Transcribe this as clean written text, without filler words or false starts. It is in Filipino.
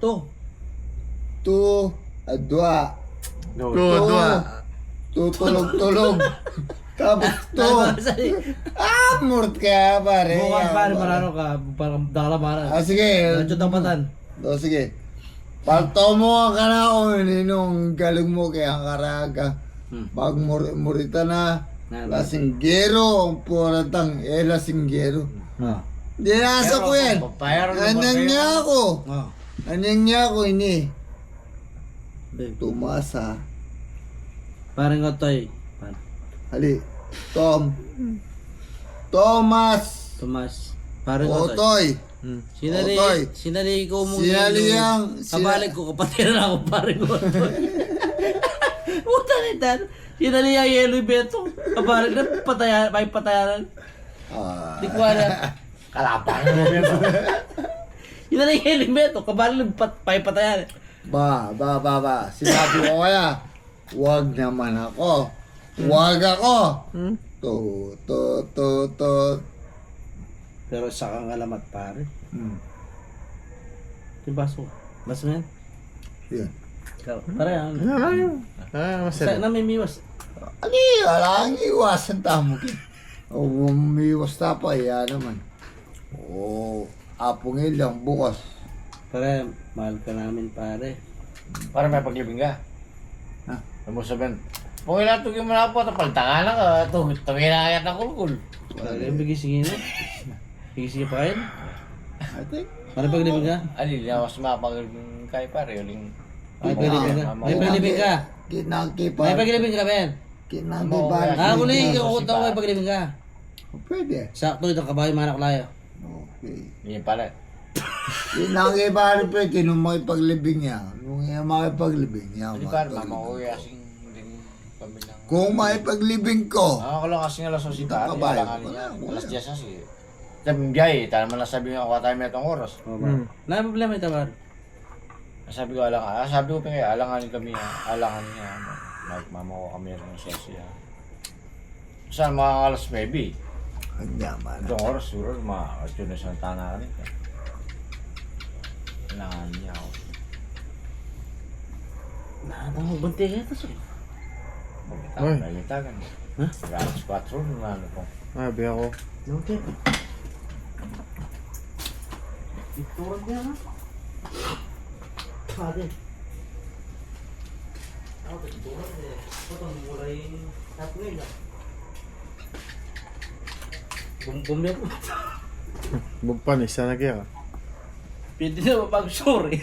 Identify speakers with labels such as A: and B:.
A: to.
B: Adwa.
C: Dua.
B: Tutulog-tulog. Tapos to. Murt ka pare.
A: Bukas pare, marano ka. Parang dalamara.
B: Sige.
A: Gancho dampatan.
B: Sige. Palto mo ka na o ninong galog mo kaya ang karaga. Pag murita na. Lasinggero ang puratang lasinggero. Di nasa ko yan. Anyan niya ako. Anyan niya ako ini. Tumasa.
A: Parang otoy.
B: Hali. Thomas.
A: Parang otoy.
B: Otoy.
A: Sinali ko mong kabalik ko kapatid na ako parang otoy. Puta nitan. Sinali ang yellow beto. Kabalik na patayan, may patayaran. Di ko alam.
C: Kalapang mo Beto.
A: Sinali ang yellow beto. Kabalik na may patayaran.
B: Ba. Sinabi ko kaya, wag naman ako. Wag ako. To.
A: Pero sa kang alamat pare. Baso. Baso na yan.
B: Yan.
A: Pare yan. Sa namimiwas.
B: Wala ang iwasan tamo ki. O umiwas na pa, yan naman. Apungil lang bukas.
A: Pare, mahal ka namin pare.
C: Para may paglibing ka.
B: Ha?
C: Ano mo sabihin? Kung ilatugin mo na po, tapaltangan na ka. Tawin na kaya na kulkul.
A: Pare, bigisingin na. Bigisingin pa kayo?
B: Ate?
A: Pare, paglibing ka?
C: Ali, mas mapaglibing kayo pare. Uling...
A: May paglibing ka? May paglibing ka?
B: Kinakipa.
A: May paglibing ka, Ben?
B: Kinakipa.
A: Kunin, kukot ako may paglibing ka.
B: Pwede.
A: Sakto itong kabayo, manak layo.
B: Okay.
C: Yan pala.
B: Kinakipa rin pa, kinumakipaglibing niya. Nung makipaglibing niya.
C: Hindi pare, mamakuya kasing din pamilang...
B: Kung makipaglibing ko,
C: Ako lang kasing alas 8 pare.
B: Kabayo.
C: Alangan niya. Alas 10 kasi. Sabi mo biyay, tala man lang sabi nga ako tayo may itong oras.
A: Wala problema ito, pare.
C: Sabi ko alangan. Sabi ko pinga, alanganin kami. Alanganin niya. Magmamakuha kami ng sosya. Saan mga alas 9?
B: ang yaman.
C: Itong oras, siguro, mga yun na siyang tana ka nito. Kailangan niya ako.
A: Nakatang magbunti ka ito, sir.
C: Magitagan.
A: Ha?
C: Alas 4 na ano po.
D: Abi ako.
A: Okay. Iturag niya, ha? Pade. Ako, iturag niya. Patang mura yung tapwil, ha? Bum-bum niya po.
D: Bugpan, isa na kaya.
A: Pwede na mapag-sorry.